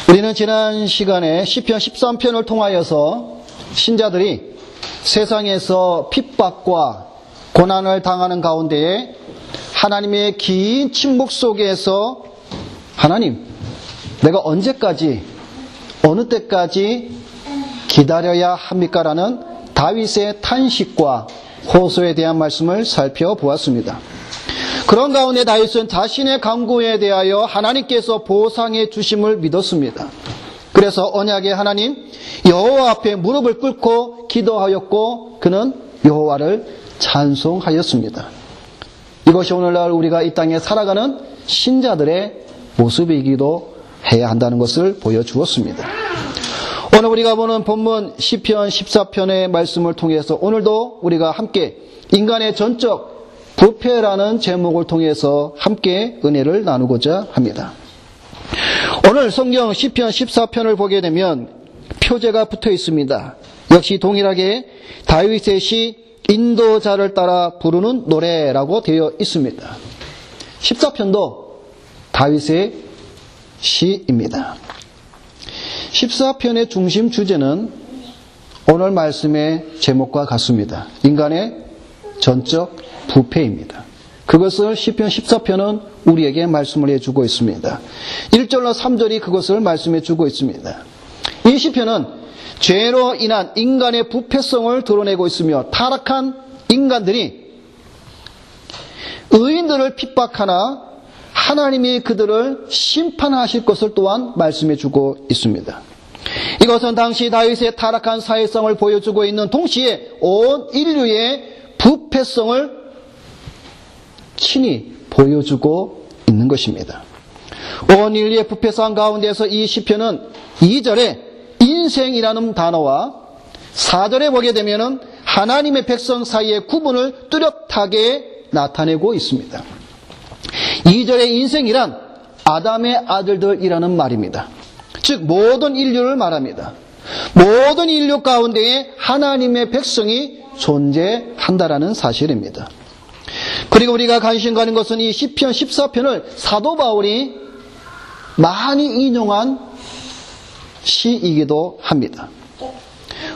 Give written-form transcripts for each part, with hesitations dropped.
우리는 지난 시간에 시편 13편을 통하여서 신자들이 세상에서 핍박과 고난을 당하는 가운데에 하나님의 긴 침묵 속에서 하나님, 내가 언제까지, 어느 때까지 기다려야 합니까? 라는 다윗의 탄식과 호소에 대한 말씀을 살펴보았습니다. 그런 가운데 다윗은 자신의 간구에 대하여 하나님께서 보상해 주심을 믿었습니다. 그래서 언약의 하나님 여호와 앞에 무릎을 꿇고 기도하였고 그는 여호와를 찬송하였습니다. 이것이 오늘날 우리가 이 땅에 살아가는 신자들의 모습이기도 해야 한다는 것을 보여주었습니다. 오늘 우리가 보는 본문 시편 14편의 말씀을 통해서 오늘도 우리가 함께 인간의 전적 부패라는 제목을 통해서 함께 은혜를 나누고자 합니다. 오늘 성경 시편 14편을 보게 되면 표제가 붙어 있습니다. 역시 동일하게 다윗의 시 인도자를 따라 부르는 노래라고 되어 있습니다. 14편도 다윗의 시입니다. 14편의 중심 주제는 오늘 말씀의 제목과 같습니다. 인간의 전적 부패입니다. 그것을 시편 14편은 우리에게 말씀을 해주고 있습니다. 1절로 3절이 그것을 말씀해주고 있습니다. 이 시편은 죄로 인한 인간의 부패성을 드러내고 있으며 타락한 인간들이 의인들을 핍박하나 하나님이 그들을 심판하실 것을 또한 말씀해주고 있습니다. 이것은 당시 다윗의 타락한 사회성을 보여주고 있는 동시에 온 인류의 부패성을 친히 보여주고 있는 것입니다. 온 인류의 부패성 가운데서 이 시편은 2절에 인생이라는 단어와 4절에 보게 되면 하나님의 백성 사이의 구분을 뚜렷하게 나타내고 있습니다. 2절의 인생이란 아담의 아들들이라는 말입니다. 즉 모든 인류를 말합니다. 모든 인류 가운데에 하나님의 백성이 존재한다라는 사실입니다. 그리고 우리가 관심 가는 것은 이 시편 14편을 사도 바울이 많이 인용한 시이기도 합니다.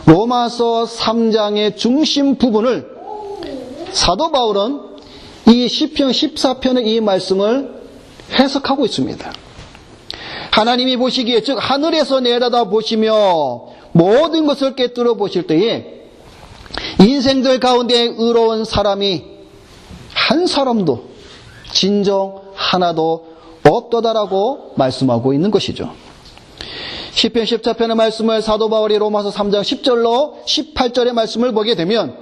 로마서 3장의 중심 부분을 사도 바울은 이 시편 14편의 이 말씀을 해석하고 있습니다. 하나님이 보시기에 즉 하늘에서 내려다 보시며 모든 것을 꿰뚫어 보실 때에 인생들 가운데 의로운 사람이 한 사람도 진정 하나도 없도다라고 말씀하고 있는 것이죠. 시편 14편의 말씀을 사도 바울이 로마서 3장 10절로 18절의 말씀을 보게 되면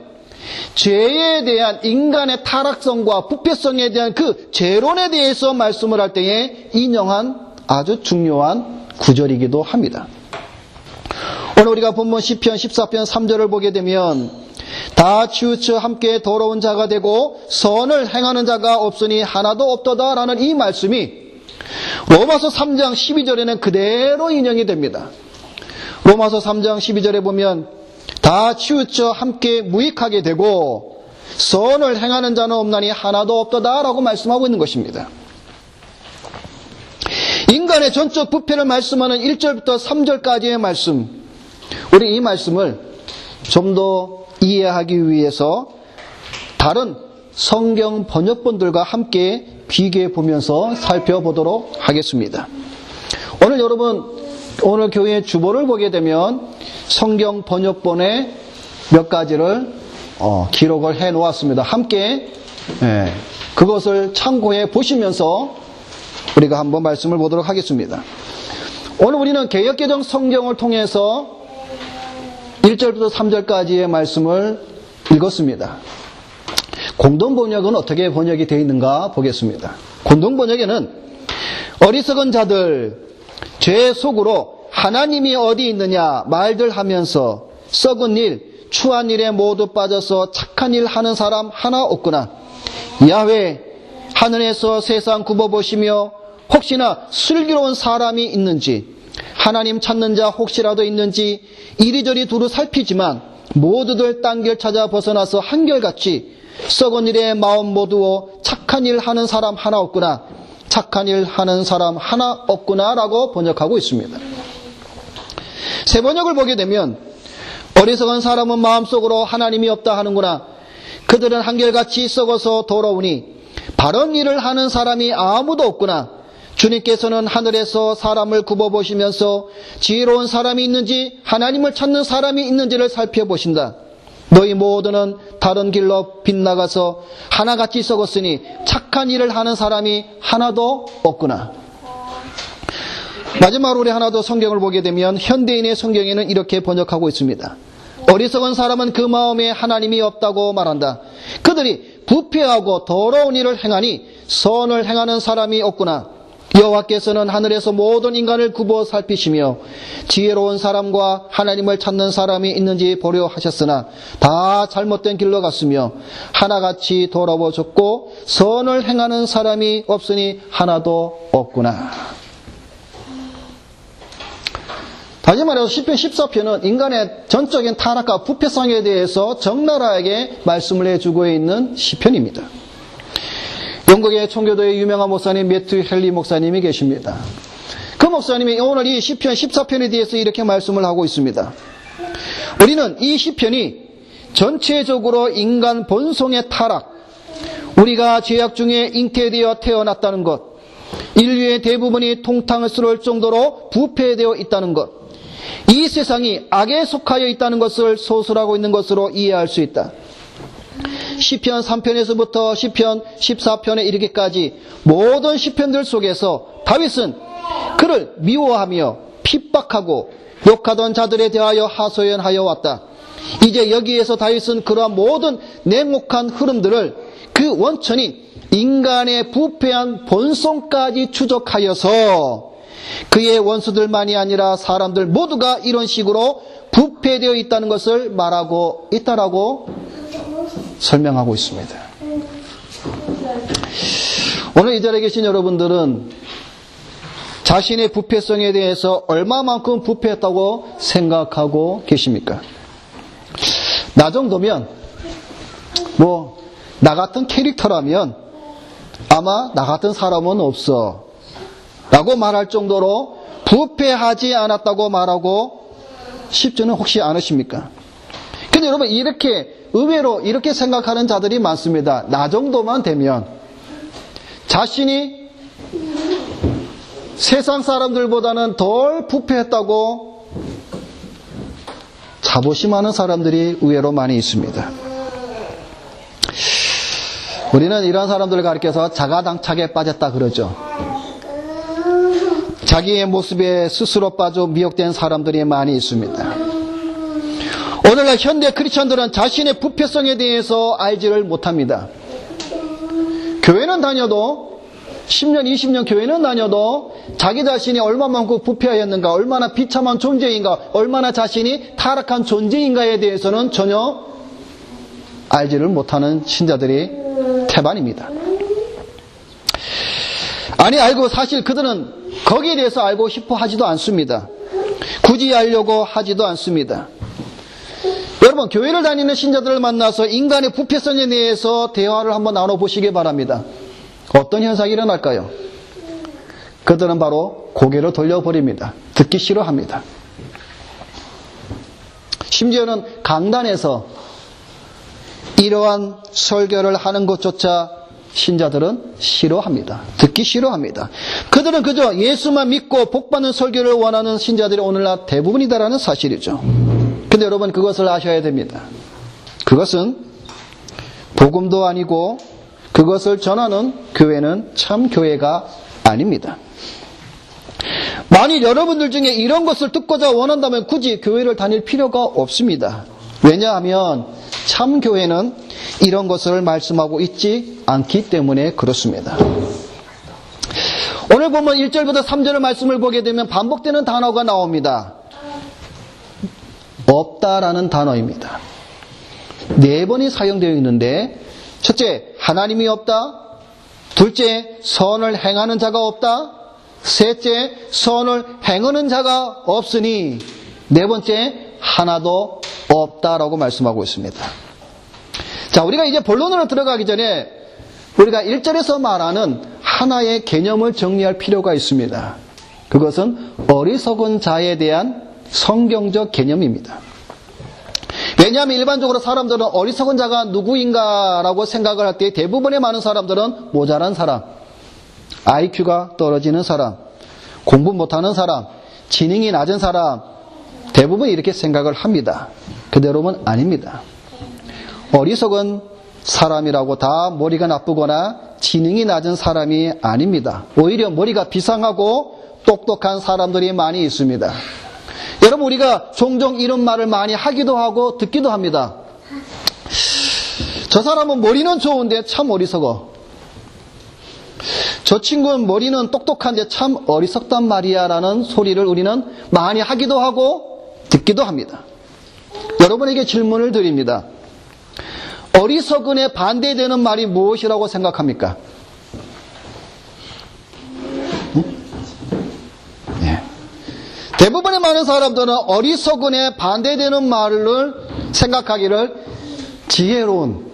죄에 대한 인간의 타락성과 부패성에 대한 그 재론에 대해서 말씀을 할 때에 인용한 아주 중요한 구절이기도 합니다. 오늘 우리가 본문 시편 14편 3절을 보게 되면 다 치우쳐 함께 더러운 자가 되고 선을 행하는 자가 없으니 하나도 없도다라는 이 말씀이 로마서 3장 12절에는 그대로 인용이 됩니다. 로마서 3장 12절에 보면 다 치우쳐 함께 무익하게 되고 선을 행하는 자는 없나니 하나도 없도다라고 말씀하고 있는 것입니다. 인간의 전적 부패를 말씀하는 1절부터 3절까지의 말씀, 우리 이 말씀을 좀 더 이해하기 위해서 다른 성경 번역본들과 함께 비교해 보면서 살펴보도록 하겠습니다. 오늘 여러분, 오늘 교회의 주보를 보게 되면 성경 번역본에 몇 가지를 기록을 해 놓았습니다. 함께 그것을 참고해 보시면서 우리가 한번 말씀을 보도록 하겠습니다. 오늘 우리는 개역개정 성경을 통해서 1절부터 3절까지의 말씀을 읽었습니다. 공동번역은 어떻게 번역이 되어 있는가 보겠습니다. 공동번역에는 어리석은 자들, 죄 속으로 하나님이 어디 있느냐 말들 하면서 썩은 일, 추한 일에 모두 빠져서 착한 일 하는 사람 하나 없구나. 야훼, 하늘에서 세상 굽어보시며 혹시나 슬기로운 사람이 있는지 하나님 찾는 자 혹시라도 있는지 이리저리 두루 살피지만 모두들 딴길 찾아 벗어나서 한결같이 썩은 일에 마음 모두어 착한 일 하는 사람 하나 없구나. 착한 일 하는 사람 하나 없구나 라고 번역하고 있습니다. 세 번역을 보게 되면 어리석은 사람은 마음속으로 하나님이 없다 하는구나. 그들은 한결같이 썩어서 돌아오니 바른 일을 하는 사람이 아무도 없구나. 주님께서는 하늘에서 사람을 굽어보시면서 지혜로운 사람이 있는지 하나님을 찾는 사람이 있는지를 살펴보신다. 너희 모두는 다른 길로 빗나가서 하나같이 썩었으니 착한 일을 하는 사람이 하나도 없구나. 마지막으로 우리 하나 더 성경을 보게 되면 현대인의 성경에는 이렇게 번역하고 있습니다. 어리석은 사람은 그 마음에 하나님이 없다고 말한다. 그들이 부패하고 더러운 일을 행하니 선을 행하는 사람이 없구나. 여호와께서는 하늘에서 모든 인간을 굽어 살피시며 지혜로운 사람과 하나님을 찾는 사람이 있는지 보려 하셨으나 다 잘못된 길로 갔으며 하나같이 돌아보셨고 선을 행하는 사람이 없으니 하나도 없구나. 다시 말해서 시편 14편은 인간의 전적인 타락과 부패성에 대해서 적나라하게 말씀을 해주고 있는 시편입니다. 영국의 청교도의 유명한 목사님 매튜 헨리 목사님이 계십니다. 그 목사님이 오늘 이 시편 14편에 대해서 이렇게 말씀을 하고 있습니다. 우리는 이 시편이 전체적으로 인간 본성의 타락, 우리가 죄악 중에 잉태되어 태어났다는 것, 인류의 대부분이 통탕을 쓸 정도로 부패되어 있다는 것, 이 세상이 악에 속하여 있다는 것을 소설하고 있는 것으로 이해할 수 있다. 시편 3편에서부터 시편 14편에 이르기까지 모든 시편들 속에서 다윗은 그를 미워하며 핍박하고 욕하던 자들에 대하여 하소연하여 왔다. 이제 여기에서 다윗은 그러한 모든 냉혹한 흐름들을 그 원천인 인간의 부패한 본성까지 추적하여서 그의 원수들만이 아니라 사람들 모두가 이런 식으로 부패되어 있다는 것을 말하고 있다라고 설명하고 있습니다. 오늘 이 자리에 계신 여러분들은 자신의 부패성에 대해서 얼마만큼 부패했다고 생각하고 계십니까? 나 정도면 나 같은 캐릭터라면 아마 나 같은 사람은 없어 라고 말할 정도로 부패하지 않았다고 말하고 싶지는 혹시 않으십니까? 근데 여러분 의외로 이렇게 생각하는 자들이 많습니다. 나 정도만 되면 자신이 세상 사람들보다는 덜 부패했다고 자부심하는 사람들이 의외로 많이 있습니다. 우리는 이런 사람들을 가리켜서 자가당착에 빠졌다 그러죠. 자기의 모습에 스스로 빠져 미혹된 사람들이 많이 있습니다. 오늘날 현대 크리스천들은 자신의 부패성에 대해서 알지를 못합니다. 교회는 다녀도 10년, 20년 교회는 다녀도 자기 자신이 얼마만큼 부패하였는가, 얼마나 비참한 존재인가, 얼마나 자신이 타락한 존재인가에 대해서는 전혀 알지를 못하는 신자들이 태반입니다. 아니 알고 사실 그들은 거기에 대해서 알고 싶어 하지도 않습니다. 굳이 알려고 하지도 않습니다. 여러분 교회를 다니는 신자들을 만나서 인간의 부패성에 대해서 대화를 한번 나눠보시기 바랍니다. 어떤 현상이 일어날까요? 그들은 바로 고개를 돌려버립니다. 듣기 싫어합니다. 심지어는 강단에서 이러한 설교를 하는 것조차 신자들은 싫어합니다. 듣기 싫어합니다. 그들은 그저 예수만 믿고 복받는 설교를 원하는 신자들이 오늘날 대부분이다라는 사실이죠. 근데 여러분 그것을 아셔야 됩니다. 그것은 복음도 아니고 그것을 전하는 교회는 참 교회가 아닙니다. 만일 여러분들 중에 이런 것을 듣고자 원한다면 굳이 교회를 다닐 필요가 없습니다. 왜냐하면 참 교회는 이런 것을 말씀하고 있지 않기 때문에 그렇습니다. 오늘 보면 1절부터 3절의 말씀을 보게 되면 반복되는 단어가 나옵니다. 없다라는 단어입니다. 4번이 사용되어 있는데 첫째, 하나님이 없다. 둘째, 선을 행하는 자가 없다. 셋째, 선을 행하는 자가 없으니 네 번째, 하나도 없다라고 말씀하고 있습니다. 자, 우리가 이제 본론으로 들어가기 전에 우리가 1절에서 말하는 하나의 개념을 정리할 필요가 있습니다. 그것은 어리석은 자에 대한 성경적 개념입니다. 왜냐하면 일반적으로 사람들은 어리석은 자가 누구인가라고 생각을 할 때 대부분의 많은 사람들은 모자란 사람, IQ가 떨어지는 사람, 공부 못하는 사람, 지능이 낮은 사람, 대부분 이렇게 생각을 합니다. 그대로는 아닙니다. 어리석은 사람이라고 다 머리가 나쁘거나 지능이 낮은 사람이 아닙니다. 오히려 머리가 비상하고 똑똑한 사람들이 많이 있습니다. 여러분, 우리가 종종 이런 말을 많이 하기도 하고 듣기도 합니다. 저 사람은 머리는 좋은데 참 어리석어. 저 친구는 머리는 똑똑한데 참 어리석단 말이야 라는 소리를 우리는 많이 하기도 하고 듣기도 합니다. 여러분에게 질문을 드립니다. 어리석은에 반대되는 말이 무엇이라고 생각합니까? 대부분의 많은 사람들은 어리석은에 반대되는 말을 생각하기를 지혜로운,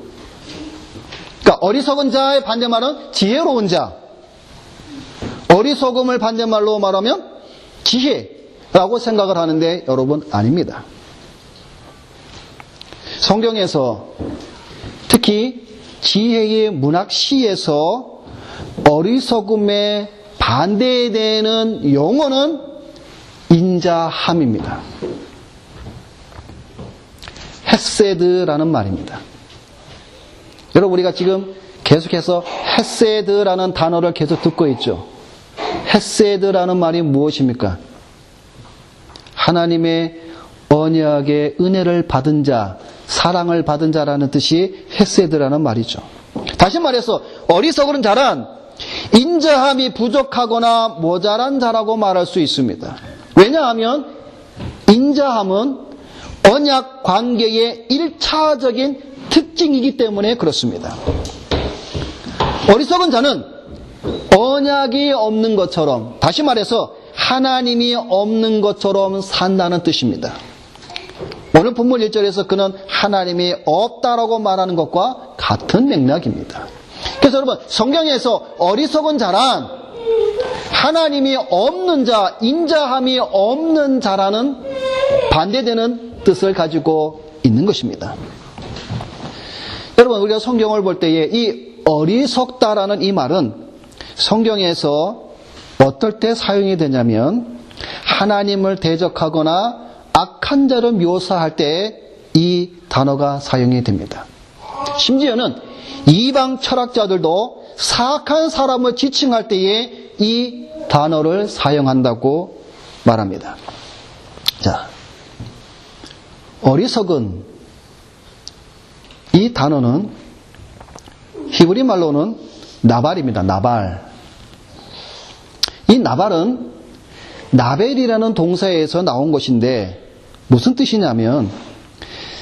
그러니까 어리석은 자의 반대말은 지혜로운 자, 어리석음을 반대말로 말하면 지혜라고 생각을 하는데 여러분, 아닙니다. 성경에서 특히 지혜의 문학시에서 어리석음에 반대되는 용어는 인자함입니다. 헤세드라는 말입니다. 여러분, 우리가 지금 계속해서 헤세드라는 단어를 계속 듣고 있죠. 헤세드라는 말이 무엇입니까? 하나님의 언약의 은혜를 받은 자, 사랑을 받은 자라는 뜻이 헤세드라는 말이죠. 다시 말해서 어리석은 자란 인자함이 부족하거나 모자란 자라고 말할 수 있습니다. 왜냐하면 인자함은 언약 관계의 1차적인 특징이기 때문에 그렇습니다. 어리석은 자는 언약이 없는 것처럼, 다시 말해서 하나님이 없는 것처럼 산다는 뜻입니다. 오늘 본문 1절에서 그는 하나님이 없다라고 말하는 것과 같은 맥락입니다. 그래서 여러분, 성경에서 어리석은 자란 하나님이 없는 자, 인자함이 없는 자라는 반대되는 뜻을 가지고 있는 것입니다. 여러분, 우리가 성경을 볼 때에 이 어리석다라는 이 말은 성경에서 어떨 때 사용이 되냐면 하나님을 대적하거나 악한 자를 묘사할 때 이 단어가 사용이 됩니다. 심지어는 이방 철학자들도 사악한 사람을 지칭할 때에 이 단어를 사용한다고 말합니다. 자, 어리석은 이 단어는 히브리 말로는 나발입니다. 나발. 이 나발은 나벨이라는 동사에서 나온 것인데 무슨 뜻이냐면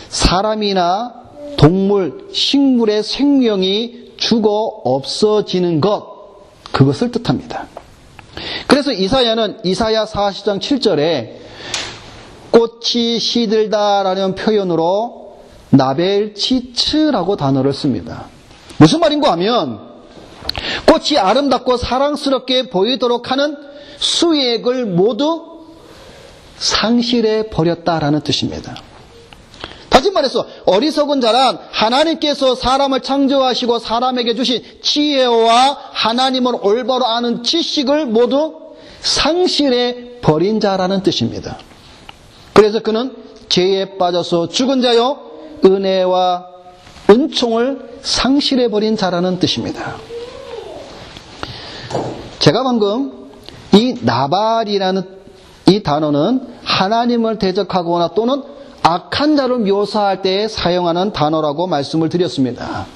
사람이나 동물, 식물의 생명이 죽어 없어지는 것, 그것을 뜻합니다. 그래서 이사야는 이사야 40장 7절에 꽃이 시들다라는 표현으로 나벨치츠라고 단어를 씁니다. 무슨 말인가 하면 꽃이 아름답고 사랑스럽게 보이도록 하는 수액을 모두 상실해 버렸다라는 뜻입니다. 다시 말해서 어리석은 자란 하나님께서 사람을 창조하시고 사람에게 주신 지혜와 하나님을 올바로 아는 지식을 모두 상실해 버린 자라는 뜻입니다. 그래서 그는 죄에 빠져서 죽은 자요 은혜와 은총을 상실해 버린 자라는 뜻입니다. 제가 방금 이 나발이라는 이 단어는 하나님을 대적하거나 또는 악한 자를 묘사할 때 사용하는 단어라고 말씀을 드렸습니다.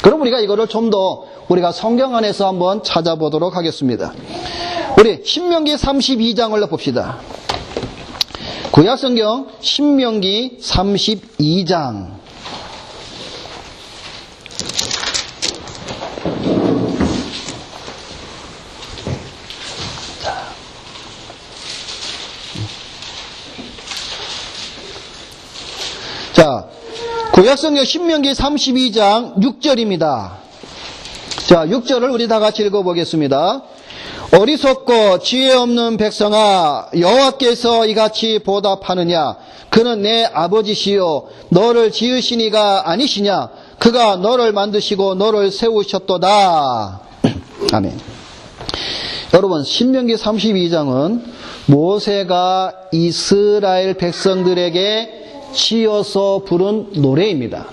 그럼 우리가 이거를 좀 더 우리가 성경 안에서 한번 찾아보도록 하겠습니다. 우리 신명기 32장을 봅시다. 구약성경 신명기 32장. 자, 구약성경 신명기 32장 6절입니다. 자, 6절을 우리 다 같이 읽어보겠습니다. 어리석고 지혜 없는 백성아, 여호와께서 이같이 보답하느냐? 그는 내 아버지시요 너를 지으신 이가 아니시냐? 그가 너를 만드시고 너를 세우셨도다. 아멘. 여러분, 신명기 32장은 모세가 이스라엘 백성들에게 지어서 부른 노래입니다.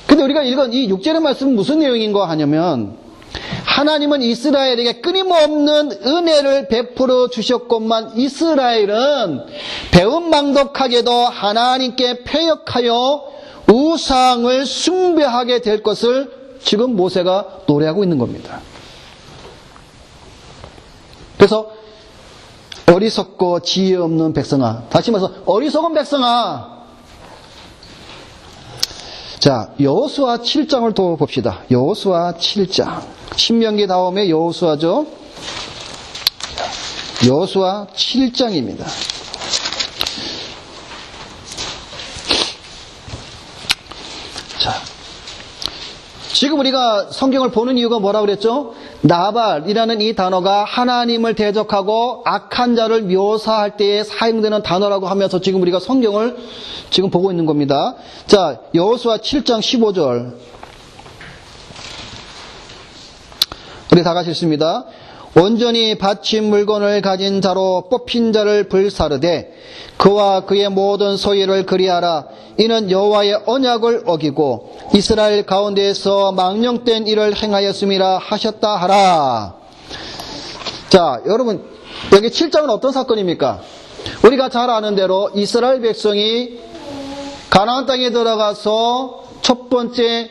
근데 우리가 읽은 이 6절의 말씀은 무슨 내용인가 하냐면, 하나님은 이스라엘에게 끊임없는 은혜를 베풀어 주셨건만 이스라엘은 배은망덕하게도 하나님께 패역하여 우상을 숭배하게 될 것을 지금 모세가 노래하고 있는 겁니다. 그래서 어리석고 지혜 없는 백성아, 다시 말해서 어리석은 백성아. 자, 여호수아 7장을 또 봅시다. 여호수아 7장. 신명기 다음에 여호수아죠. 여호수아 7장입니다. 자, 지금 우리가 성경을 보는 이유가 뭐라고 그랬죠? 나발이라는 이 단어가 하나님을 대적하고 악한 자를 묘사할 때에 사용되는 단어라고 하면서 지금 우리가 성경을 지금 보고 있는 겁니다. 자, 여호수아 7장 15절. 우리 다 같이 읽습니다. 온전히 바친 물건을 가진 자로 뽑힌 자를 불사르되 그와 그의 모든 소유를 그리하라. 이는 여호와의 언약을 어기고 이스라엘 가운데에서 망령된 일을 행하였음이라 하셨다 하라. 자, 여러분, 여기 7장은 어떤 사건입니까? 우리가 잘 아는 대로 이스라엘 백성이 가나안 땅에 들어가서 첫 번째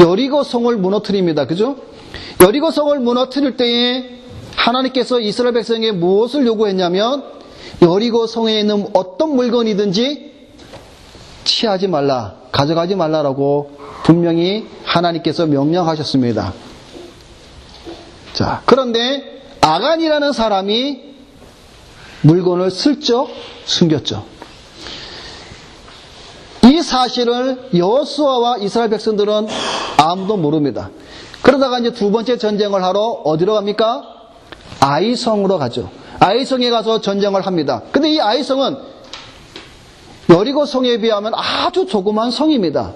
여리고 성을 무너뜨립니다. 그죠? 여리고 성을 무너뜨릴 때에 하나님께서 이스라엘 백성에게 무엇을 요구했냐면 여리고 성에 있는 어떤 물건이든지 취하지 말라, 가져가지 말라라고 분명히 하나님께서 명령하셨습니다. 자, 그런데 아간이라는 사람이 물건을 슬쩍 숨겼죠. 이 사실을 여호수아와 이스라엘 백성들은 아무도 모릅니다. 그러다가 이제 두 번째 전쟁을 하러 어디로 갑니까? 아이성으로 가죠. 아이성에 가서 전쟁을 합니다. 근데 이 아이성은 여리고 성에 비하면 아주 조그만 성입니다.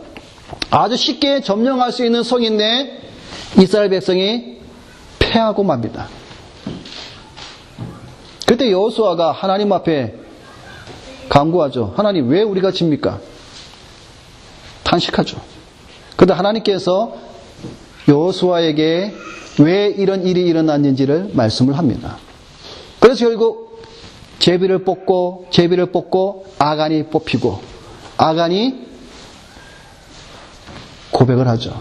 아주 쉽게 점령할 수 있는 성인데 이스라엘 백성이 패하고 맙니다. 그때 여호수아가 하나님 앞에 간구하죠. 하나님, 왜 우리가 집니까? 탄식하죠. 그런데 하나님께서 여호수아에게 왜 이런 일이 일어났는지를 말씀을 합니다. 그래서 결국 제비를 뽑고 아간이 뽑히고 아간이 고백을 하죠.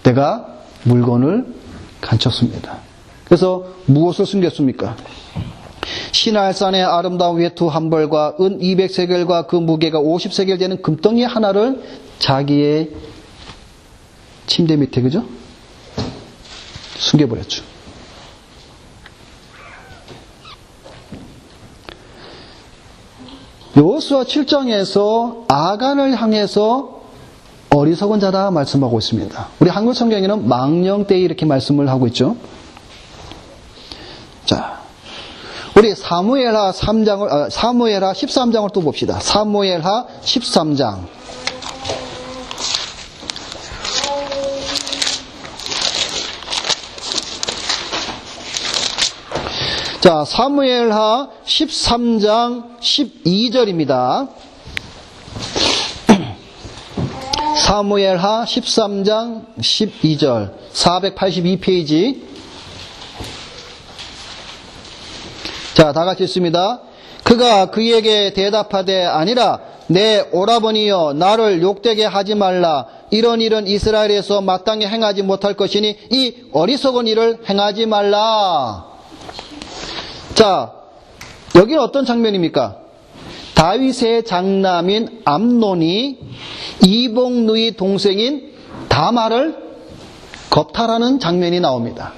내가 물건을 감췄습니다. 그래서 무엇을 숨겼습니까? 시날산의 아름다운 외투 한 벌과 은 200세겔과 그 무게가 50세겔 되는 금덩이 하나를 자기의 침대 밑에, 그죠? 숨겨버렸죠. 여호수아 7장에서 아간을 향해서 어리석은 자다 말씀하고 있습니다. 우리 한국 성경에는 망령되이 이렇게 말씀을 하고 있죠. 자, 우리 사무엘하 13장을 또 봅시다. 사무엘하 13장. 자, 사무엘하 13장 12절입니다. 사무엘하 13장 12절 482페이지. 자, 다 같이 읽습니다. 그가 그에게 대답하되 아니라 내 오라버니여 나를 욕되게 하지 말라. 이런 일은 이스라엘에서 마땅히 행하지 못할 것이니 이 어리석은 일을 행하지 말라. 자, 여기는 어떤 장면입니까? 다윗의 장남인 암논이 이복 누이 동생인 다말을 겁탈하는 장면이 나옵니다.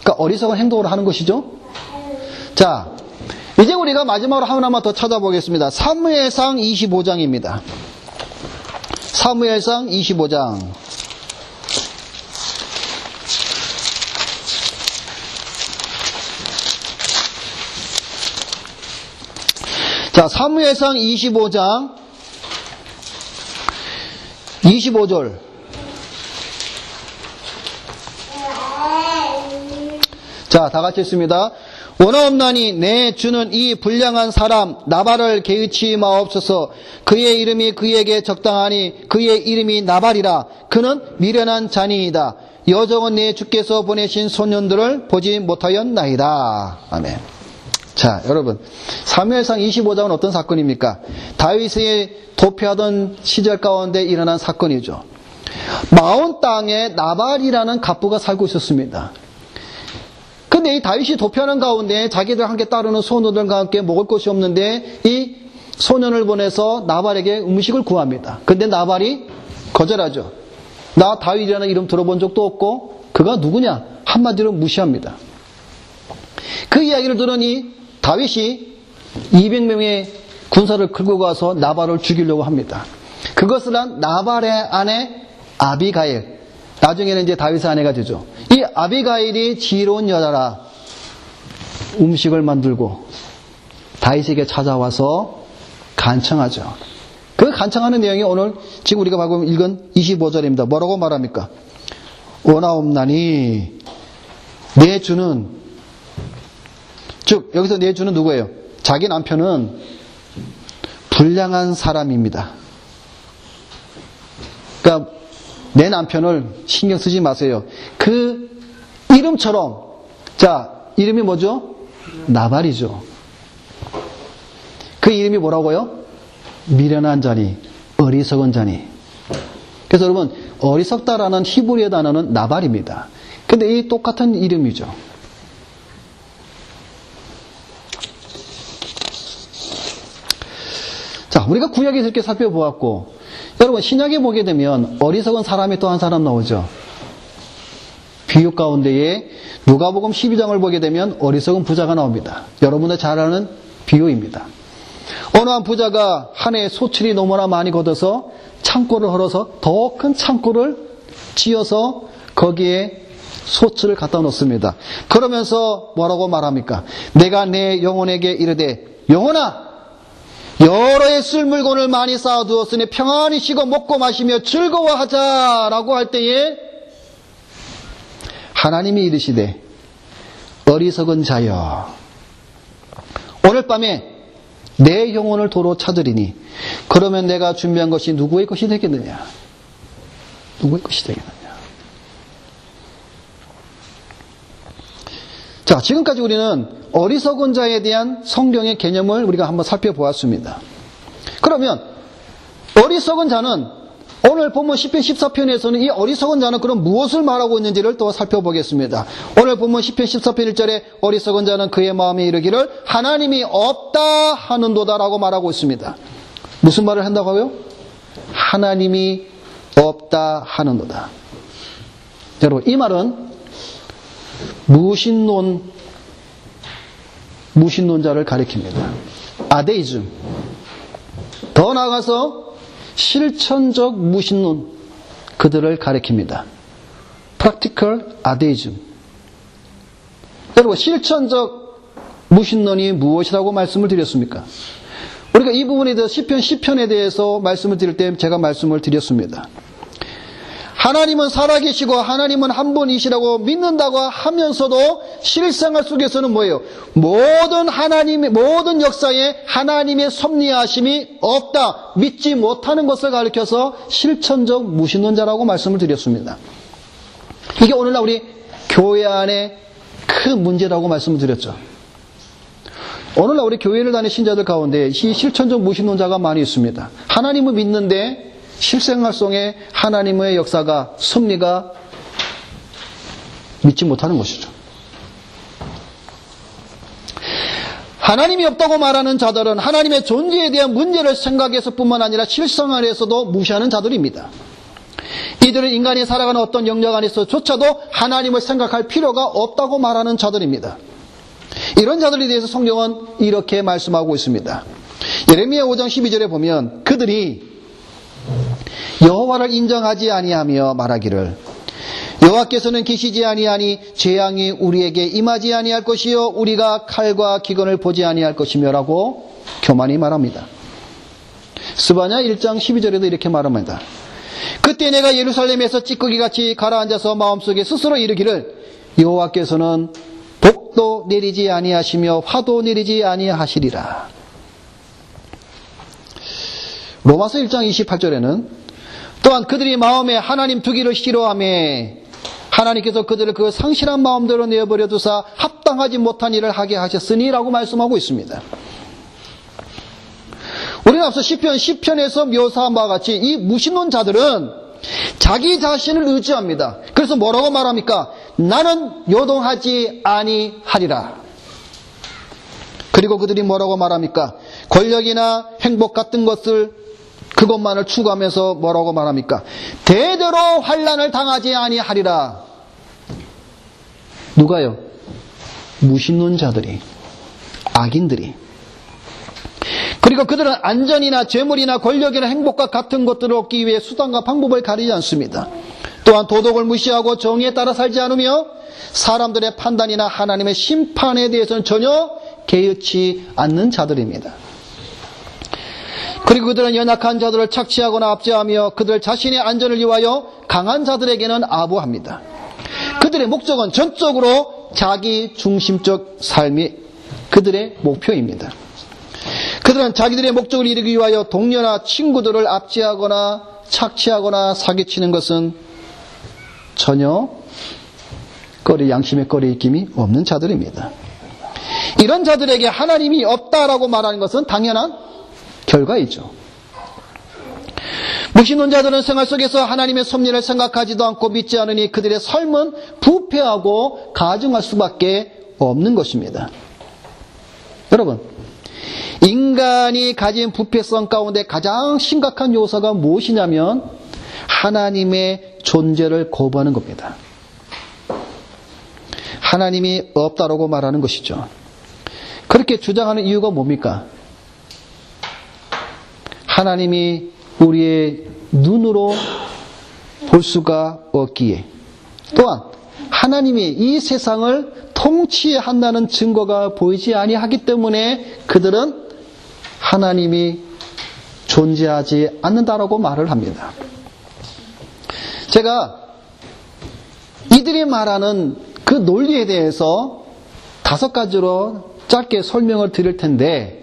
그러니까 어리석은 행동을 하는 것이죠. 자, 이제 우리가 마지막으로 하나만 더 찾아보겠습니다. 사무엘상 25장입니다. 사무엘상 25장. 자, 사무엘상 25장 25절. 자, 다 같이 읽습니다. 원하옵나니 내 주는 이 불량한 사람 나발을 개의치 마옵소서. 그의 이름이 그에게 적당하니 그의 이름이 나발이라. 그는 미련한 자니이다. 여정은 내 주께서 보내신 소년들을 보지 못하였나이다. 아멘. 자, 여러분, 사무엘상 25장은 어떤 사건입니까? 다윗이 도피하던 시절 가운데 일어난 사건이죠. 마온 땅에 나발이라는 갑부가 살고 있었습니다. 근데 이 다윗이 도피하는 가운데 자기들 함께 따르는 소년들과 함께 먹을 것이 없는데 이 소년을 보내서 나발에게 음식을 구합니다. 근데 나발이 거절하죠. 나 다윗이라는 이름 들어본 적도 없고 그가 누구냐? 한마디로 무시합니다. 그 이야기를 들으니 다윗이 200명의 군사를 끌고 가서 나발을 죽이려고 합니다. 그것을 한 나발의 아내 아비가일, 나중에는 이제 다윗의 아내가 되죠. 이 아비가일이 지혜로운 여자라 음식을 만들고 다윗에게 찾아와서 간청하죠. 그 간청하는 내용이 오늘 지금 우리가 방금 읽은 25절입니다. 뭐라고 말합니까? 원하옵나니 내 주는, 즉 여기서 내 주는 누구예요? 자기 남편은 불량한 사람입니다. 그러니까 내 남편을 신경 쓰지 마세요. 그 이름처럼, 자, 이름이 뭐죠? 나발이죠. 그 이름이 뭐라고요? 미련한 자니, 어리석은 자니. 그래서 여러분, 어리석다라는 히브리어 단어는 나발입니다. 근데 이 똑같은 이름이죠. 자, 우리가 구약에서 이렇게 살펴보았고, 여러분 신약에 보게 되면 어리석은 사람이 또 한 사람 나오죠. 비유 가운데에 누가복음 12장을 보게 되면 어리석은 부자가 나옵니다. 여러분들 잘 아는 비유입니다. 어느 한 부자가 한 해에 소출이 너무나 많이 걷어서 창고를 헐어서 더 큰 창고를 지어서 거기에 소출을 갖다 놓습니다. 그러면서 뭐라고 말합니까? 내가 내 영혼에게 이르되 영혼아, 여러 해 쓸 물건을 많이 쌓아두었으니 평안히 쉬고 먹고 마시며 즐거워하자라고 할 때에 하나님이 이르시되 어리석은 자여, 오늘 밤에 내 영혼을 도로 찾으리니 그러면 내가 준비한 것이 누구의 것이 되겠느냐? 누구의 것이 되겠느냐? 자, 지금까지 우리는 어리석은 자에 대한 성경의 개념을 우리가 한번 살펴보았습니다. 그러면 어리석은 자는 오늘 본문 10편 14편에서는 이 어리석은 자는 그럼 무엇을 말하고 있는지를 또 살펴보겠습니다. 오늘 본문 10편 14편 1절에 어리석은 자는 그의 마음에 이르기를 하나님이 없다 하는도다라고 말하고 있습니다. 무슨 말을 한다고요? 하나님이 없다 하는도다. 여러분, 이 말은 무신론자를 가리킵니다. 아데이즘. 더 나아가서 실천적 무신론, 그들을 가리킵니다. Practical Atheism. 여러분, 실천적 무신론이 무엇이라고 말씀을 드렸습니까? 우리가 이 부분에 대해서 시편 10편에 대해서 말씀을 드릴 때 제가 말씀을 드렸습니다. 하나님은 살아계시고 하나님은 한 분이시라고 믿는다고 하면서도 실생활 속에서는 뭐예요? 모든 역사에 하나님의 섭리하심이 없다, 믿지 못하는 것을 가리켜서 실천적 무신론자라고 말씀을 드렸습니다. 이게 오늘날 우리 교회 안에 큰 문제라고 말씀을 드렸죠. 오늘날 우리 교회를 다니는 신자들 가운데 이 실천적 무신론자가 많이 있습니다. 하나님을 믿는데 실생활 속에 하나님의 역사가, 섭리가 믿지 못하는 것이죠. 하나님이 없다고 말하는 자들은 하나님의 존재에 대한 문제를 생각해서 뿐만 아니라 실생활에서도 무시하는 자들입니다. 이들은 인간이 살아가는 어떤 영역 안에서조차도 하나님을 생각할 필요가 없다고 말하는 자들입니다. 이런 자들에 대해서 성경은 이렇게 말씀하고 있습니다. 예레미야 5장 12절에 보면 그들이 여호와를 인정하지 아니하며 말하기를 여호와께서는 계시지 아니하니 재앙이 우리에게 임하지 아니할 것이요 우리가 칼과 기근을 보지 아니할 것이며 라고 교만이 말합니다. 스바냐 1장 12절에도 이렇게 말합니다. 그때 내가 예루살렘에서 찌꺼기같이 가라앉아서 마음속에 스스로 이르기를 여호와께서는 복도 내리지 아니하시며 화도 내리지 아니하시리라. 로마서 1장 28절에는 또한 그들이 마음에 하나님 두기를 싫어하며 하나님께서 그들을 그 상실한 마음대로 내어버려 두사 합당하지 못한 일을 하게 하셨으니 라고 말씀하고 있습니다. 우리는 앞서 시편 10편에서 묘사한 바와 같이 이 무신론자들은 자기 자신을 의지합니다. 그래서 뭐라고 말합니까? 나는 요동하지 아니하리라. 그리고 그들이 뭐라고 말합니까? 권력이나 행복 같은 것을 그것만을 추구하면서 뭐라고 말합니까? 대대로 환난을 당하지 아니하리라. 누가요? 무신론자들이, 악인들이. 그리고 그들은 안전이나 재물이나 권력이나 행복과 같은 것들을 얻기 위해 수단과 방법을 가리지 않습니다. 또한 도덕을 무시하고 정의에 따라 살지 않으며 사람들의 판단이나 하나님의 심판에 대해서는 전혀 개의치 않는 자들입니다. 그리고 그들은 연약한 자들을 착취하거나 압제하며 그들 자신의 안전을 위하여 강한 자들에게는 아부합니다. 그들의 목적은 전적으로 자기 중심적 삶이 그들의 목표입니다. 그들은 자기들의 목적을 이루기 위하여 동료나 친구들을 압제하거나 착취하거나 사기치는 것은 전혀 양심의 꺼리낌이 없는 자들입니다. 이런 자들에게 하나님이 없다라고 말하는 것은 당연한 결과이죠. 무신론자들은 생활 속에서 하나님의 섭리를 생각하지도 않고 믿지 않으니 그들의 삶은 부패하고 가증할 수밖에 없는 것입니다. 여러분, 인간이 가진 부패성 가운데 가장 심각한 요소가 무엇이냐면 하나님의 존재를 거부하는 겁니다. 하나님이 없다라고 말하는 것이죠. 그렇게 주장하는 이유가 뭡니까? 하나님이 우리의 눈으로 볼 수가 없기에, 또한 하나님이 이 세상을 통치한다는 증거가 보이지 아니하기 때문에 그들은 하나님이 존재하지 않는다라고 말을 합니다. 제가 이들이 말하는 그 논리에 대해서 5가지로 짧게 설명을 드릴 텐데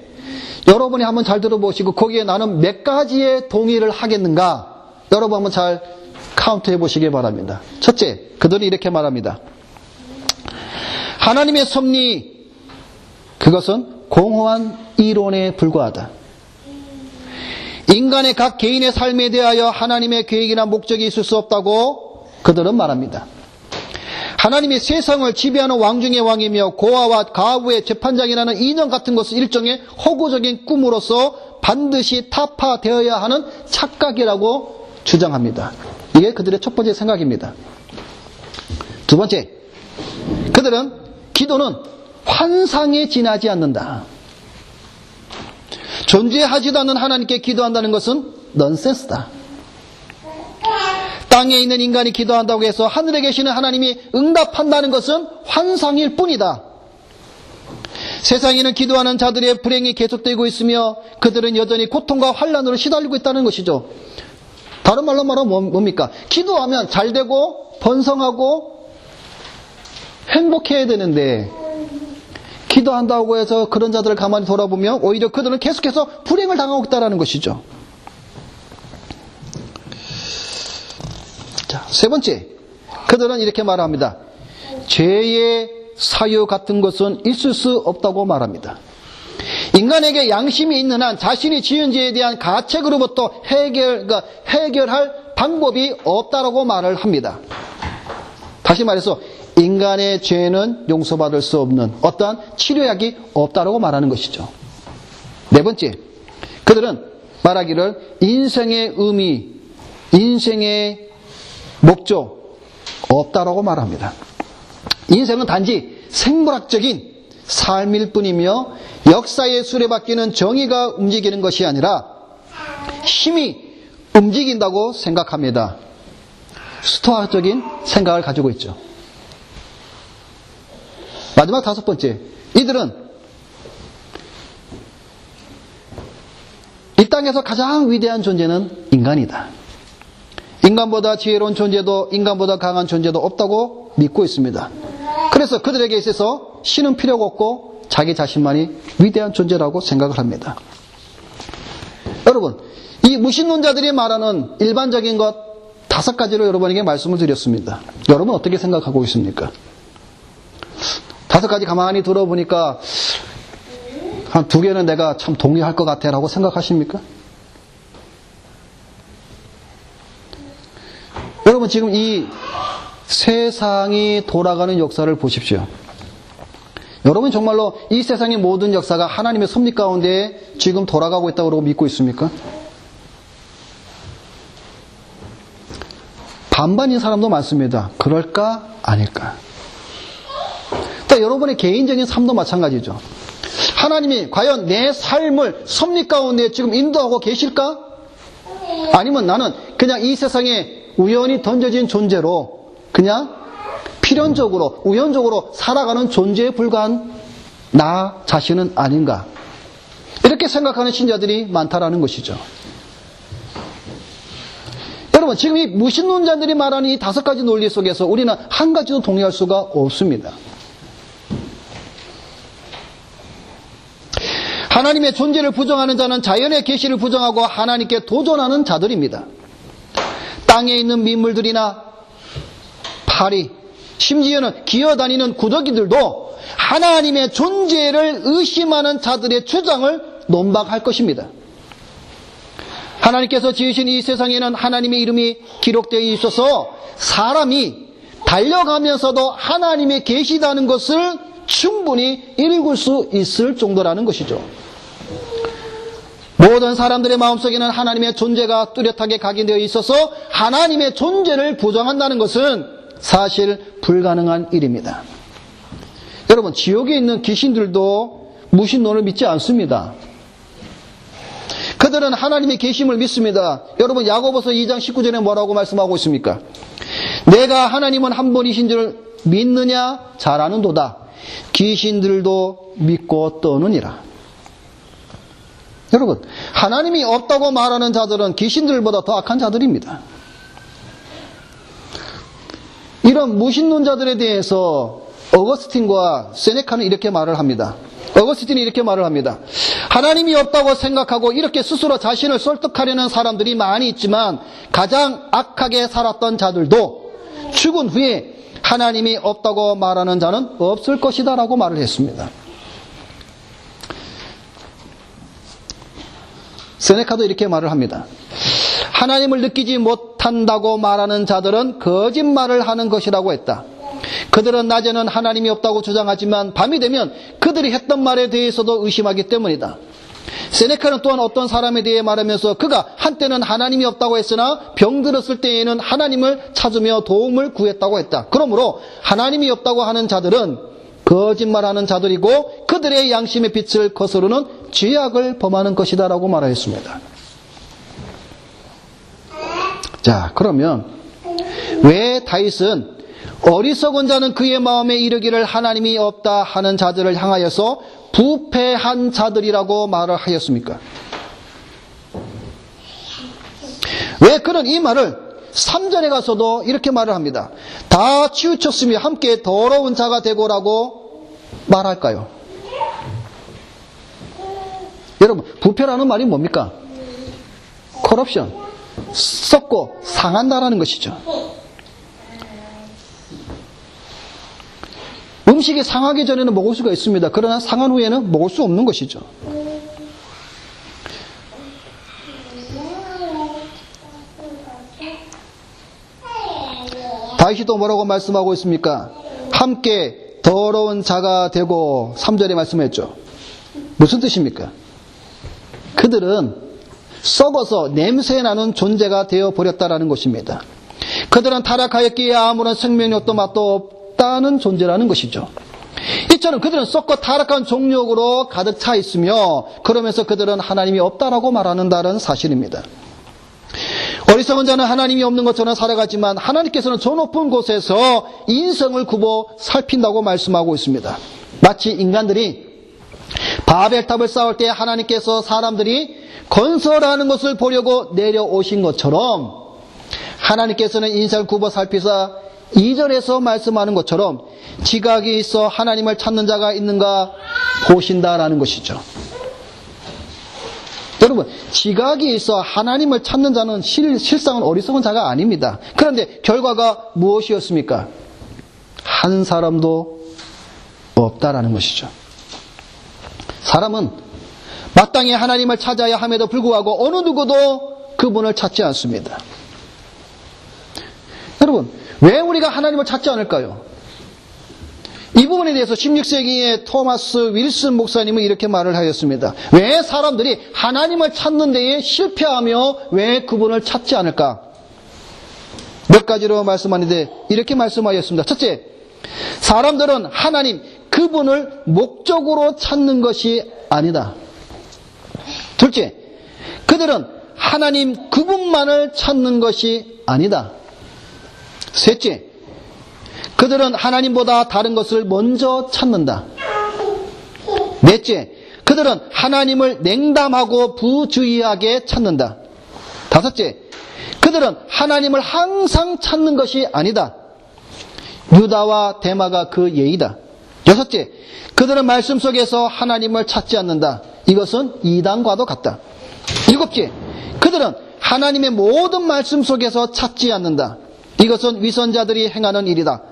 여러분이 한번 잘 들어보시고 거기에 나는 몇 가지의 동의를 하겠는가 여러분 한번 잘 카운트해 보시기 바랍니다. 첫째, 그들이 이렇게 말합니다. 하나님의 섭리, 그것은 공허한 이론에 불과하다. 인간의 각 개인의 삶에 대하여 하나님의 계획이나 목적이 있을 수 없다고 그들은 말합니다. 하나님이 세상을 지배하는 왕 중의 왕이며 고아와 가부의 재판장이라는 인형 같은 것은 일종의 허구적인 꿈으로서 반드시 타파되어야 하는 착각이라고 주장합니다. 이게 그들의 첫 번째 생각입니다. 두 번째, 그들은 기도는 환상에 지나지 않는다. 존재하지도 않는 하나님께 기도한다는 것은 넌센스다. 땅에 있는 인간이 기도한다고 해서 하늘에 계시는 하나님이 응답한다는 것은 환상일 뿐이다. 세상에는 기도하는 자들의 불행이 계속되고 있으며 그들은 여전히 고통과 환난으로 시달리고 있다는 것이죠. 다른 말로 말하면 뭡니까? 기도하면 잘 되고 번성하고 행복해야 되는데 기도한다고 해서 그런 자들을 가만히 돌아보면 오히려 그들은 계속해서 불행을 당하고 있다는 것이죠. 자, 세 번째, 그들은 이렇게 말합니다. 죄의 사유 같은 것은 있을 수 없다고 말합니다. 인간에게 양심이 있는 한 자신이 지은 죄에 대한 가책으로부터 해결할 방법이 없다라고 말을 합니다. 다시 말해서 인간의 죄는 용서받을 수 없는 어떠한 치료약이 없다라고 말하는 것이죠. 네 번째, 그들은 말하기를 인생의 의미, 인생의 목적 없다라고 말합니다. 인생은 단지 생물학적인 삶일 뿐이며 역사의 수레바퀴는 정의가 움직이는 것이 아니라 힘이 움직인다고 생각합니다. 스토아적인 생각을 가지고 있죠. 마지막 5번째, 이들은 이 땅에서 가장 위대한 존재는 인간이다. 인간보다 지혜로운 존재도 인간보다 강한 존재도 없다고 믿고 있습니다. 그래서 그들에게 있어서 신은 필요가 없고 자기 자신만이 위대한 존재라고 생각을 합니다. 여러분, 이 무신론자들이 말하는 일반적인 것 5가지로 여러분에게 말씀을 드렸습니다. 여러분 어떻게 생각하고 있습니까? 5가지 가만히 들어보니까 한 2개는 내가 참 동의할 것 같아 라고 생각하십니까? 여러분 지금 이 세상이 돌아가는 역사를 보십시오. 여러분 정말로 이 세상의 모든 역사가 하나님의 섭리 가운데 지금 돌아가고 있다고 믿고 있습니까? 반반인 사람도 많습니다. 그럴까? 아닐까? 또 여러분의 개인적인 삶도 마찬가지죠. 하나님이 과연 내 삶을 섭리 가운데 지금 인도하고 계실까? 아니면 나는 그냥 이 세상에 우연히 던져진 존재로 그냥 필연적으로 우연적으로 살아가는 존재에 불과한 나 자신은 아닌가? 이렇게 생각하는 신자들이 많다라는 것이죠. 여러분 지금 이 무신론자들이 말하는 이 5가지 논리 속에서 우리는 한 가지도 동의할 수가 없습니다. 하나님의 존재를 부정하는 자는 자연의 계시를 부정하고 하나님께 도전하는 자들입니다. 땅에 있는 민물들이나 파리, 심지어는 기어다니는 구더기들도 하나님의 존재를 의심하는 자들의 주장을 논박할 것입니다. 하나님께서 지으신 이 세상에는 하나님의 이름이 기록되어 있어서 사람이 달려가면서도 하나님의 계시다는 것을 충분히 읽을 수 있을 정도라는 것이죠. 모든 사람들의 마음속에는 하나님의 존재가 뚜렷하게 각인되어 있어서 하나님의 존재를 부정한다는 것은 사실 불가능한 일입니다. 여러분 지옥에 있는 귀신들도 무신론을 믿지 않습니다. 그들은 하나님의 계심을 믿습니다. 여러분 야고보서 2장 19절에 뭐라고 말씀하고 있습니까? 내가 하나님은 한 분이신 줄 믿느냐? 잘 아는도다. 귀신들도 믿고 떠느니라. 여러분 하나님이 없다고 말하는 자들은 귀신들보다 더 악한 자들입니다. 이런 무신론자들에 대해서 어거스틴과 세네카는 이렇게 말을 합니다. 어거스틴이 이렇게 말을 합니다. 하나님이 없다고 생각하고 이렇게 스스로 자신을 설득하려는 사람들이 많이 있지만 가장 악하게 살았던 자들도 죽은 후에 하나님이 없다고 말하는 자는 없을 것이다 라고 말을 했습니다. 세네카도 이렇게 말을 합니다. 하나님을 느끼지 못한다고 말하는 자들은 거짓말을 하는 것이라고 했다. 그들은 낮에는 하나님이 없다고 주장하지만 밤이 되면 그들이 했던 말에 대해서도 의심하기 때문이다. 세네카는 또한 어떤 사람에 대해 말하면서 그가 한때는 하나님이 없다고 했으나 병들었을 때에는 하나님을 찾으며 도움을 구했다고 했다. 그러므로 하나님이 없다고 하는 자들은 거짓말하는 자들이고 그들의 양심의 빛을 거스르는 죄악을 범하는 것이다 라고 말하였습니다. 자, 그러면 왜 다윗은 어리석은 자는 그의 마음에 이르기를 하나님이 없다 하는 자들을 향하여서 부패한 자들이라고 말을 하였습니까? 왜 그는 이 말을 3절에 가서도 이렇게 말을 합니다. 다 치우쳤으며 함께 더러운 자가 되고라고 말할까요? 여러분 부패라는 말이 뭡니까? 커럽션, 썩고 상한다라는 것이죠. 음식이 상하기 전에는 먹을 수가 있습니다. 그러나 상한 후에는 먹을 수 없는 것이죠. 다윗이 또 뭐라고 말씀하고 있습니까? 함께 더러운 자가 되고 3절에 말씀했죠. 무슨 뜻입니까? 그들은 썩어서 냄새나는 존재가 되어버렸다라는 것입니다. 그들은 타락하였기에 아무런 생명력도 맛도 없다는 존재라는 것이죠. 이처럼 그들은 썩고 타락한 종력으로 가득 차 있으며 그러면서 그들은 하나님이 없다라고 말하는다는 사실입니다. 어리석은 자는 하나님이 없는 것처럼 살아가지만 하나님께서는 저 높은 곳에서 인성을 굽어 살핀다고 말씀하고 있습니다. 마치 인간들이 바벨탑을 쌓을 때 하나님께서 사람들이 건설하는 것을 보려고 내려오신 것처럼 하나님께서는 인생을 굽어 살피사 2절에서 말씀하는 것처럼 지각이 있어 하나님을 찾는 자가 있는가 보신다라는 것이죠. 여러분, 지각이 있어 하나님을 찾는 자는 실상은 어리석은 자가 아닙니다. 그런데 결과가 무엇이었습니까? 한 사람도 없다라는 것이죠. 사람은 마땅히 하나님을 찾아야 함에도 불구하고 어느 누구도 그분을 찾지 않습니다. 여러분, 왜 우리가 하나님을 찾지 않을까요? 이 부분에 대해서 16세기의 토마스 윌슨 목사님은 이렇게 말을 하였습니다. 왜 사람들이 하나님을 찾는 데에 실패하며 왜 그분을 찾지 않을까? 몇 가지로 말씀하는데 이렇게 말씀하였습니다. 첫째, 사람들은 하나님, 그분을 목적으로 찾는 것이 아니다. 둘째, 그들은 하나님 그분만을 찾는 것이 아니다. 셋째, 그들은 하나님보다 다른 것을 먼저 찾는다. 넷째, 그들은 하나님을 냉담하고 부주의하게 찾는다. 다섯째, 그들은 하나님을 항상 찾는 것이 아니다. 유다와 데마가 그 예이다. 여섯째, 그들은 말씀 속에서 하나님을 찾지 않는다. 이것은 이단과도 같다. 일곱째, 그들은 하나님의 모든 말씀 속에서 찾지 않는다. 이것은 위선자들이 행하는 일이다.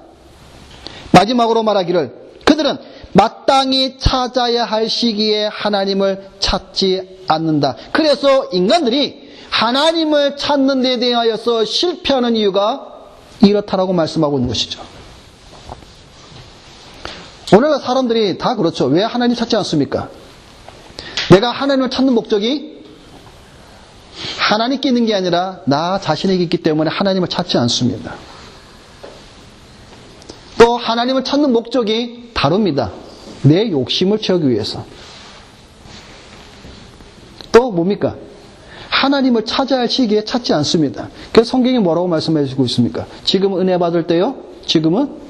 마지막으로 말하기를 그들은 마땅히 찾아야 할 시기에 하나님을 찾지 않는다. 그래서 인간들이 하나님을 찾는 데 대하여서 실패하는 이유가 이렇다라고 말씀하고 있는 것이죠. 오늘날 사람들이 다 그렇죠. 왜 하나님 찾지 않습니까? 내가 하나님을 찾는 목적이 하나님께 있는 게 아니라 나 자신에게 있기 때문에 하나님을 찾지 않습니다. 또 하나님을 찾는 목적이 다릅니다. 내 욕심을 채우기 위해서. 또 뭡니까? 하나님을 찾아야 할 시기에 찾지 않습니다. 그래서 성경이 뭐라고 말씀해 주고 있습니까? 지금은 은혜 받을 때요. 지금은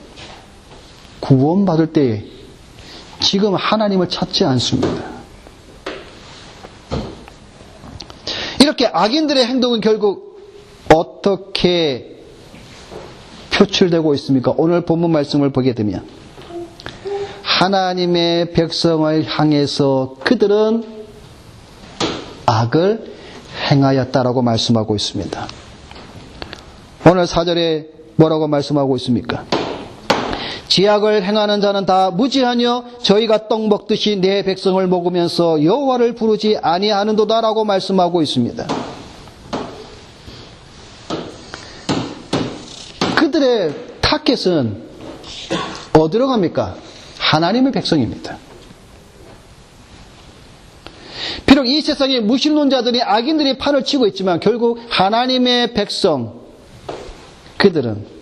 구원 받을 때에 지금 하나님을 찾지 않습니다. 이렇게 악인들의 행동은 결국 어떻게 표출되고 있습니까? 오늘 본문 말씀을 보게 되면 하나님의 백성을 향해서 그들은 악을 행하였다라고 말씀하고 있습니다. 오늘 4절에 뭐라고 말씀하고 있습니까? 지악을 행하는 자는 다 무지하며 저희가 떡 먹듯이 내 백성을 먹으면서 여호와를 부르지 아니하는도다라고 말씀하고 있습니다. 그들의 타겟은 어디로 갑니까? 하나님의 백성입니다. 비록 이 세상에 무신론자들이 악인들이 판을 치고 있지만 결국 하나님의 백성 그들은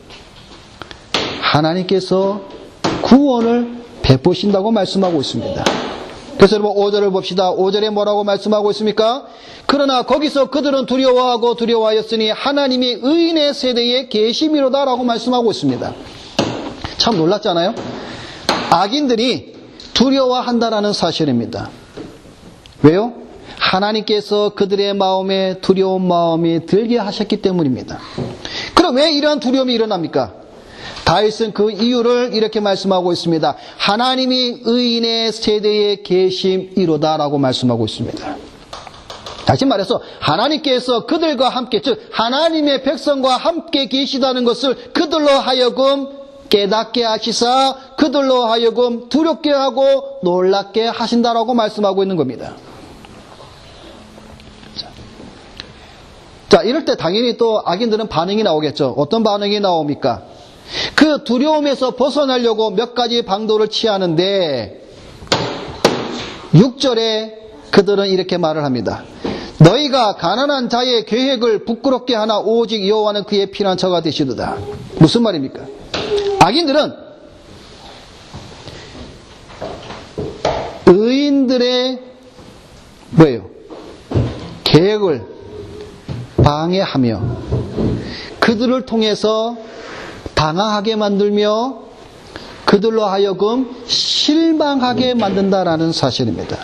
하나님께서 구원을 베푸신다고 말씀하고 있습니다. 그래서 여러분 5절을 봅시다. 5절에 뭐라고 말씀하고 있습니까? 그러나 거기서 그들은 두려워하고 두려워하였으니 하나님이 의인의 세대에 계심이로다라고 말씀하고 있습니다. 참 놀랐잖아요. 악인들이 두려워한다라는 사실입니다. 왜요? 하나님께서 그들의 마음에 두려운 마음이 들게 하셨기 때문입니다. 그럼 왜 이러한 두려움이 일어납니까? 다윗은 그 이유를 이렇게 말씀하고 있습니다. 하나님이 의인의 세대에 계심이로다라고 말씀하고 있습니다. 다시 말해서 하나님께서 그들과 함께, 즉 하나님의 백성과 함께 계시다는 것을 그들로 하여금 깨닫게 하시사 그들로 하여금 두렵게 하고 놀랍게 하신다라고 말씀하고 있는 겁니다. 자, 이럴 때 당연히 또 악인들은 반응이 나오겠죠. 어떤 반응이 나옵니까? 그 두려움에서 벗어나려고 몇 가지 방도를 취하는데 6절에 그들은 이렇게 말을 합니다. 너희가 가난한 자의 계획을 부끄럽게 하나 오직 여호와는 그의 피난처가 되시도다. 무슨 말입니까? 악인들은 의인들의 뭐예요? 계획을 방해하며 그들을 통해서 당황하게 만들며 그들로 하여금 실망하게 만든다라는 사실입니다.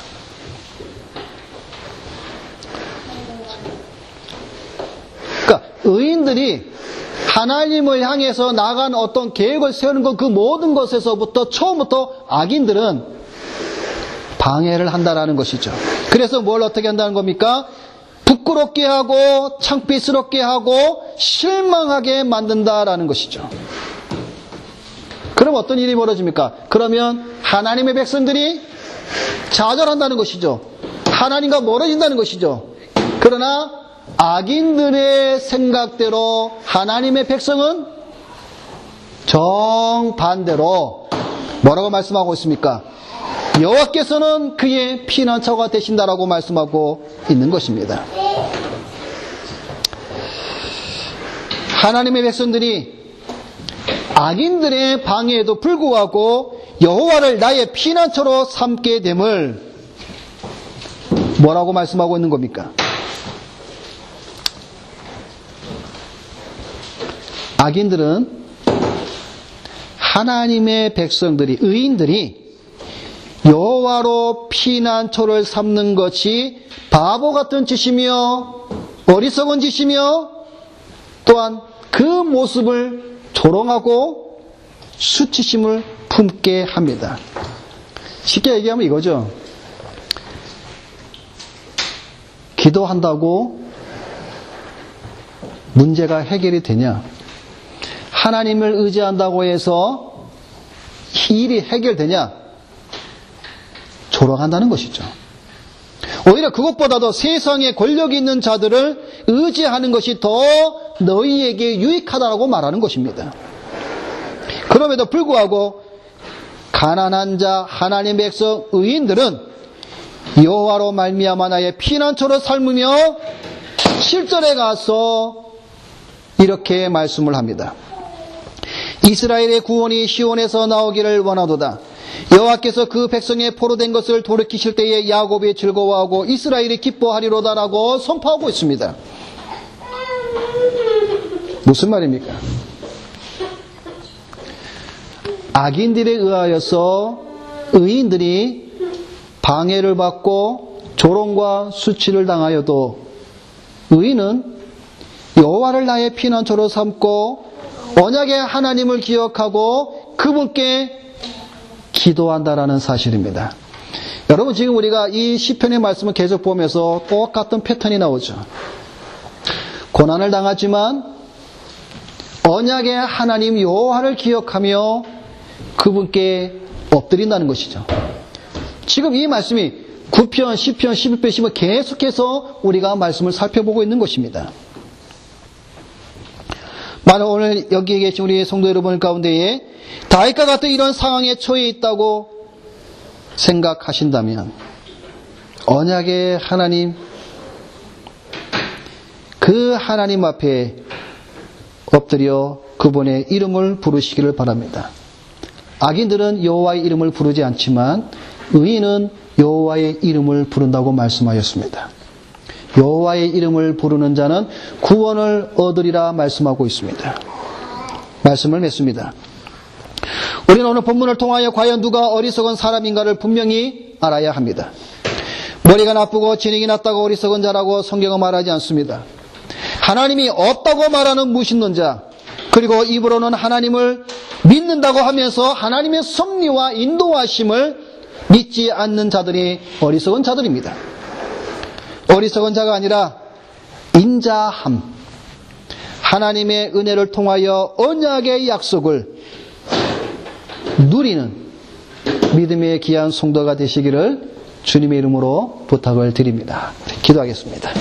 그러니까 의인들이 하나님을 향해서 나간 어떤 계획을 세우는 것, 그 모든 것에서부터 처음부터 악인들은 방해를 한다라는 것이죠. 그래서 뭘 어떻게 한다는 겁니까? 부끄럽게 하고 창피스럽게 하고 실망하게 만든다라는 것이죠. 그럼 어떤 일이 벌어집니까? 그러면 하나님의 백성들이 좌절한다는 것이죠. 하나님과 멀어진다는 것이죠. 그러나 악인들의 생각대로 하나님의 백성은 정반대로 뭐라고 말씀하고 있습니까? 여호와께서는 그의 피난처가 되신다라고 말씀하고 있는 것입니다. 하나님의 백성들이 악인들의 방해에도 불구하고 여호와를 나의 피난처로 삼게 됨을 뭐라고 말씀하고 있는 겁니까? 악인들은 하나님의 백성들이, 의인들이 여호와로 피난처를 삼는 것이 바보 같은 짓이며 어리석은 짓이며 또한 그 모습을 조롱하고 수치심을 품게 합니다. 쉽게 얘기하면 이거죠. 기도한다고 문제가 해결이 되냐? 하나님을 의지한다고 해서 일이 해결되냐? 조롱한다는 것이죠. 오히려 그것보다도 세상에 권력이 있는 자들을 의지하는 것이 더 너희에게 유익하다고 말하는 것입니다. 그럼에도 불구하고 가난한 자, 하나님의 백성, 의인들은 여호와로 말미암아 나의 피난처로 삼으며 7절에 가서 이렇게 말씀을 합니다. 이스라엘의 구원이 시온에서 나오기를 원하도다. 여호와께서 그 백성의 포로된 것을 돌이키실 때에 야곱이 즐거워하고 이스라엘이 기뻐하리로다라고 선포하고 있습니다. 무슨 말입니까? 악인들에 의하여서 의인들이 방해를 받고 조롱과 수치를 당하여도 의인은 여호와를 나의 피난처로 삼고 언약의 하나님을 기억하고 그분께 기도한다라는 사실입니다. 여러분, 지금 우리가 이 시편의 말씀을 계속 보면서 똑같은 패턴이 나오죠. 고난을 당하지만 언약의 하나님 여호와를 기억하며 그분께 엎드린다는 것이죠. 지금 이 말씀이 9편, 10편, 11편, 10편 계속해서 우리가 말씀을 살펴보고 있는 것입니다. 만약 오늘 여기에 계신 우리 성도 여러분 가운데에 다윗과 같은 이런 상황에 처해 있다고 생각하신다면 언약의 하나님, 그 하나님 앞에 엎드려 그분의 이름을 부르시기를 바랍니다. 악인들은 여호와의 이름을 부르지 않지만 의인은 여호와의 이름을 부른다고 말씀하였습니다. 여호와의 이름을 부르는 자는 구원을 얻으리라 말씀하고 있습니다. 말씀을 맺습니다. 우리는 오늘 본문을 통하여 과연 누가 어리석은 사람인가를 분명히 알아야 합니다. 머리가 나쁘고 지능이 낮다고 어리석은 자라고 성경은 말하지 않습니다. 하나님이 없다고 말하는 무신론 자, 그리고 입으로는 하나님을 믿는다고 하면서 하나님의 섭리와 인도하심을 믿지 않는 자들이 어리석은 자들입니다. 어리석은 자가 아니라 인자함, 하나님의 은혜를 통하여 언약의 약속을 누리는 믿음의 귀한 성도가 되시기를 주님의 이름으로 부탁을 드립니다. 기도하겠습니다.